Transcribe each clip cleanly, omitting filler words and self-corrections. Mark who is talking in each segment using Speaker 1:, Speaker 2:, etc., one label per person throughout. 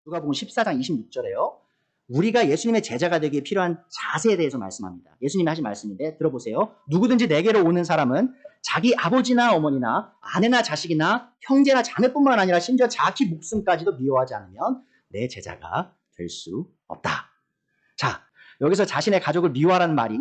Speaker 1: 누가복음 14장 26절에요. 우리가 예수님의 제자가 되기에 필요한 자세에 대해서 말씀합니다. 예수님이 하신 말씀인데 들어보세요. 누구든지 내게로 오는 사람은 자기 아버지나 어머니나 아내나 자식이나 형제나 자매뿐만 아니라 심지어 자기 목숨까지도 미워하지 않으면 내 제자가 될 수 없다. 자, 여기서 자신의 가족을 미워하라는 말이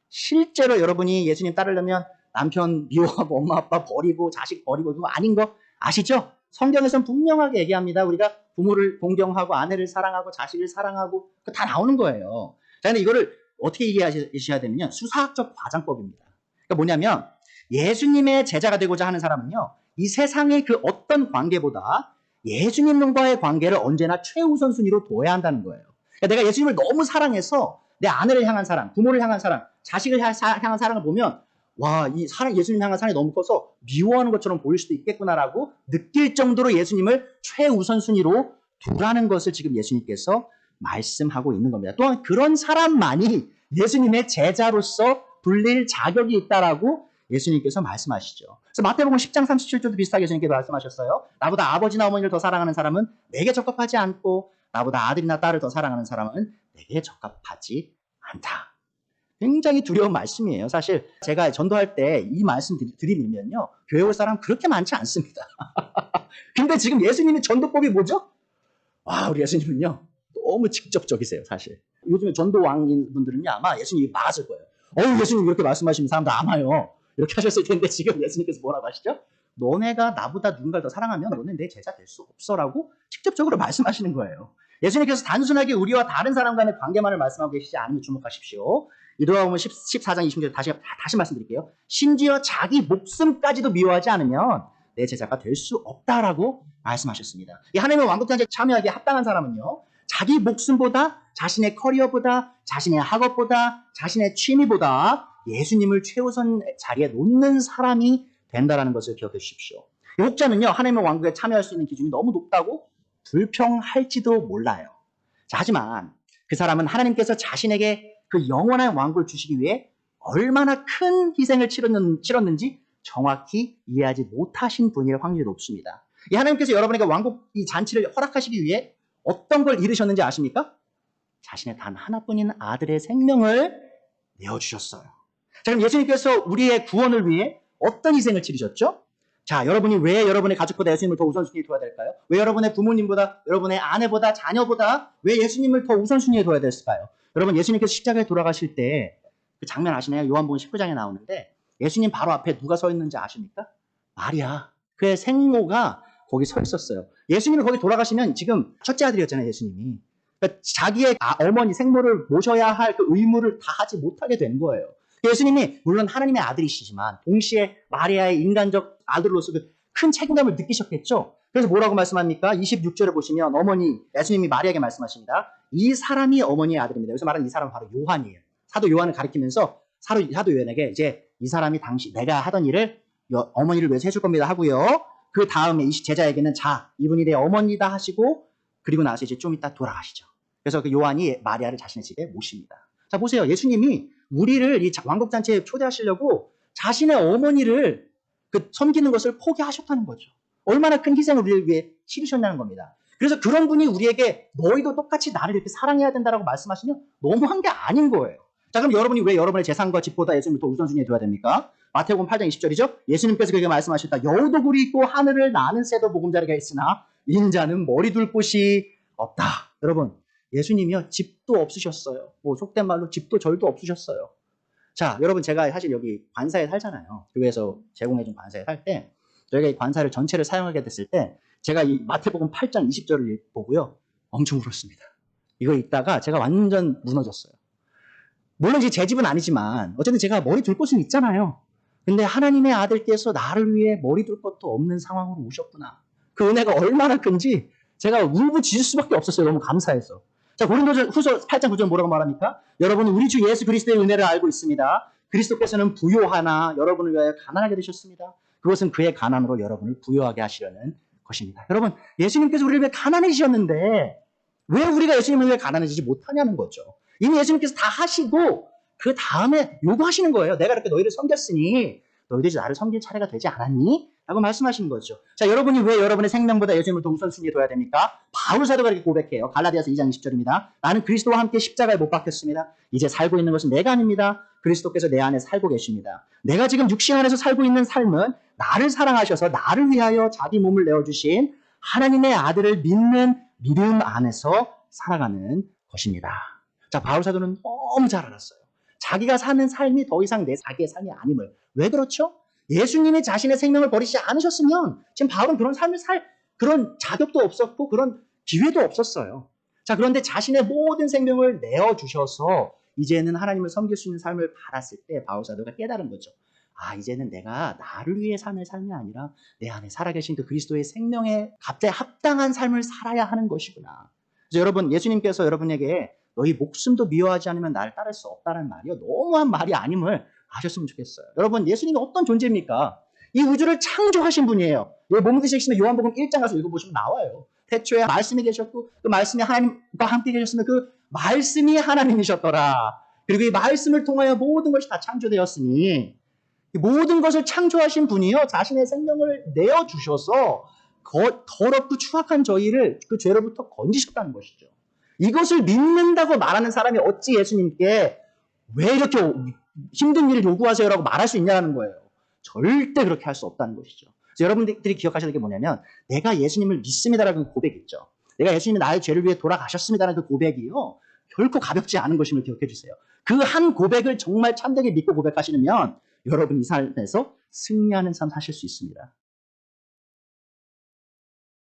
Speaker 1: 실제로 여러분이 예수님 따르려면 남편 미워하고 엄마 아빠 버리고 자식 버리고 그거 아닌 거 아시죠? 성경에서는 분명하게 얘기합니다. 우리가 부모를 동경하고 아내를 사랑하고 자식을 사랑하고 다 나오는 거예요. 자, 근데 이거를 어떻게 이해하셔야 되면요. 수사학적 과장법입니다. 그러니까 뭐냐면 예수님의 제자가 되고자 하는 사람은요. 이 세상의 그 어떤 관계보다 예수님과의 관계를 언제나 최우선순위로 둬야 한다는 거예요. 그러니까 내가 예수님을 너무 사랑해서 내 아내를 향한 사랑, 부모를 향한 사랑, 자식을 향한 사랑을 보면 와, 이 사랑, 예수님 향한 사랑이 너무 커서 미워하는 것처럼 보일 수도 있겠구나라고 느낄 정도로 예수님을 최우선순위로 두라는 것을 지금 예수님께서 말씀하고 있는 겁니다. 또한 그런 사람만이 예수님의 제자로서 불릴 자격이 있다라고 예수님께서 말씀하시죠. 그래서 마태복음 10장 37절도 비슷하게 예수님께서 말씀하셨어요. 나보다 아버지나 어머니를 더 사랑하는 사람은 내게 적합하지 않고 나보다 아들이나 딸을 더 사랑하는 사람은 내게 적합하지 않다. 굉장히 두려운 말씀이에요. 사실 제가 전도할 때 이 말씀 들이밀면요. 교회 올 사람 그렇게 많지 않습니다. 근데 지금 예수님의 전도법이 뭐죠? 와, 우리 예수님은요. 너무 직접적이세요, 사실. 요즘에 전도왕인 분들은요. 아마 예수님이 막았을 거예요. 예수님 이렇게 말씀하시면 사람들 아마요. 이렇게 하셨을 텐데 지금 예수님께서 뭐라고 하시죠? 너네가 나보다 누군가를 더 사랑하면 너는 내 제자 될 수 없어라고 직접적으로 말씀하시는 거예요. 예수님께서 단순하게 우리와 다른 사람 간의 관계만을 말씀하고 계시지 않으면 주목하십시오. 누가복음 14장 20절 다시 말씀드릴게요. 심지어 자기 목숨까지도 미워하지 않으면 내 제자가 될 수 없다라고 말씀하셨습니다. 이 하나님의 왕국잔치에 참여하기에 합당한 사람은요. 자기 목숨보다 자신의 커리어보다 자신의 학업보다 자신의 취미보다 예수님을 최우선 자리에 놓는 사람이 된다라는 것을 기억해 주십시오. 이 혹자는요. 하나님의 왕국에 참여할 수 있는 기준이 너무 높다고 불평할지도 몰라요. 자, 하지만 그 사람은 하나님께서 자신에게 그 영원한 왕국을 주시기 위해 얼마나 큰 희생을 치렀는지 정확히 이해하지 못하신 분일 확률이 높습니다. 이 하나님께서 여러분에게 왕국 이 잔치를 허락하시기 위해 어떤 걸 이루셨는지 아십니까? 자신의 단 하나뿐인 아들의 생명을 내어주셨어요. 자, 그럼 예수님께서 우리의 구원을 위해 어떤 희생을 치르셨죠? 자, 여러분이 왜 여러분의 가족보다 예수님을 더 우선순위에 둬야 될까요? 왜 여러분의 부모님보다, 여러분의 아내보다, 자녀보다 왜 예수님을 더 우선순위에 둬야 됐을까요? 여러분, 예수님께서 십자가에 돌아가실 때 그 장면 아시나요? 요한복음 19장에 나오는데 예수님 바로 앞에 누가 서 있는지 아십니까? 마리아, 그의 생모가 거기 서 있었어요. 예수님이 거기 돌아가시면 지금 첫째 아들이었잖아요, 예수님이. 그러니까 자기의 어머니, 생모를 모셔야 할 그 의무를 다 하지 못하게 된 거예요. 예수님이 물론 하나님의 아들이시지만 동시에 마리아의 인간적 아들로서 그 큰 책임감을 느끼셨겠죠. 그래서 뭐라고 말씀합니까? 26절에 보시면 어머니, 예수님이 마리아에게 말씀하십니다. 이 사람이 어머니의 아들입니다. 여기서 말하는 이 사람은 바로 요한이에요. 사도 요한을 가리키면서 사도 요한에게 이제 이 사람이 당시 내가 하던 일을 어머니를 위해서 해줄 겁니다 하고요. 그 다음에 이 제자에게는 자, 이분이 내 어머니다 하시고 그리고 나서 이제 좀 이따 돌아가시죠. 그래서 그 요한이 마리아를 자신의 집에 모십니다. 자, 보세요. 예수님이 우리를 이 왕국잔치에 초대하시려고 자신의 어머니를 섬기는 것을 포기하셨다는 거죠. 얼마나 큰 희생을 우리를 위해 치르셨냐는 겁니다. 그래서 그런 분이 우리에게 너희도 똑같이 나를 이렇게 사랑해야 된다라고 말씀하시면 너무한 게 아닌 거예요. 자, 그럼 여러분이 왜 여러분의 재산과 집보다 예수님을 더 우선순위에 둬야 됩니까? 마태복음 8장 20절이죠. 예수님께서 그렇게 말씀하셨다. 여우도 굴이 있고 하늘을 나는 새도 보금자리가 있으나 인자는 머리 둘 곳이 없다. 여러분, 예수님이요 집도 없으셨어요. 뭐 속된 말로 집도 절도 없으셨어요. 자, 여러분, 제가 사실 여기 관사에 살잖아요. 교회에서 제공해준 관사에 살 때 저희가 이 관사를 전체를 사용하게 됐을 때 제가 이 마태복음 8장 20절을 보고요 엄청 울었습니다. 이거 읽다가 제가 완전 무너졌어요. 물론 제 집은 아니지만 어쨌든 제가 머리 둘 곳은 있잖아요. 근데 하나님의 아들께서 나를 위해 머리 둘 것도 없는 상황으로 오셨구나. 그 은혜가 얼마나 큰지 제가 울부짖을 수밖에 없었어요. 너무 감사해서. 자, 고린도후서 8장 9절 뭐라고 말합니까? 여러분은 우리 주 예수 그리스도의 은혜를 알고 있습니다. 그리스도께서는 부요하나 여러분을 위하여 가난하게 되셨습니다. 그것은 그의 가난으로 여러분을 부요하게 하시려는 것입니다. 여러분, 예수님께서 우리를 위해 가난해지셨는데 왜 우리가 예수님을 위해 가난해지지 못하냐는 거죠. 이미 예수님께서 다 하시고 그 다음에 요구하시는 거예요. 내가 이렇게 너희를 섬겼으니 너희들이 나를 섬길 차례가 되지 않았니? 라고 말씀하시는 거죠. 자, 여러분이 왜 여러분의 생명보다 예수님을 더 우선순위에 둬야 됩니까? 바울 사도가 이렇게 고백해요. 갈라디아서 2장 20절입니다. 나는 그리스도와 함께 십자가에 못 박혔습니다. 이제 살고 있는 것은 내가 아닙니다. 그리스도께서 내 안에 살고 계십니다. 내가 지금 육신 안에서 살고 있는 삶은 나를 사랑하셔서 나를 위하여 자기 몸을 내어주신 하나님의 아들을 믿는 믿음 안에서 살아가는 것입니다. 자, 바울 사도는 너무 잘 알았어요. 자기가 사는 삶이 더 이상 자기의 삶이 아님을. 왜 그렇죠? 예수님이 자신의 생명을 버리지 않으셨으면 지금 바울은 그런 삶을 살 그런 자격도 없었고 그런 기회도 없었어요. 자, 그런데 자신의 모든 생명을 내어주셔서 이제는 하나님을 섬길 수 있는 삶을 받았을 때 바울 사도가 깨달은 거죠. 아, 이제는 내가 나를 위해 사는 삶이 아니라 내 안에 살아계신 그 그리스도의 생명에 갑자기 합당한 삶을 살아야 하는 것이구나. 그래서 여러분, 예수님께서 여러분에게 너희 목숨도 미워하지 않으면 나를 따를 수 없다는 말이요, 너무한 말이 아님을 아셨으면 좋겠어요. 여러분, 예수님이 어떤 존재입니까? 이 우주를 창조하신 분이에요. 여기 본문 시작시면 요한복음 1장 가서 읽어보시면 나와요. 태초에 말씀이 계셨고 그 말씀이 하나님과 함께 계셨으면 그 말씀이 하나님이셨더라. 그리고 이 말씀을 통하여 모든 것이 다 창조되었으니 모든 것을 창조하신 분이요, 자신의 생명을 내어주셔서 더럽고 추악한 저희를 그 죄로부터 건지셨다는 것이죠. 이것을 믿는다고 말하는 사람이 어찌 예수님께 왜 이렇게 힘든 일을 요구하세요라고 말할 수 있냐는 거예요. 절대 그렇게 할 수 없다는 것이죠. 그래서 여러분들이 기억하셔야 될 게 뭐냐면, 내가 예수님을 믿습니다라는 그 고백 있죠. 내가 예수님이 나의 죄를 위해 돌아가셨습니다라는 그 고백이요, 결코 가볍지 않은 것임을 기억해 주세요. 그 한 고백을 정말 참되게 믿고 고백하시면 여러분 이 삶에서 승리하는 삶 사실 수 있습니다.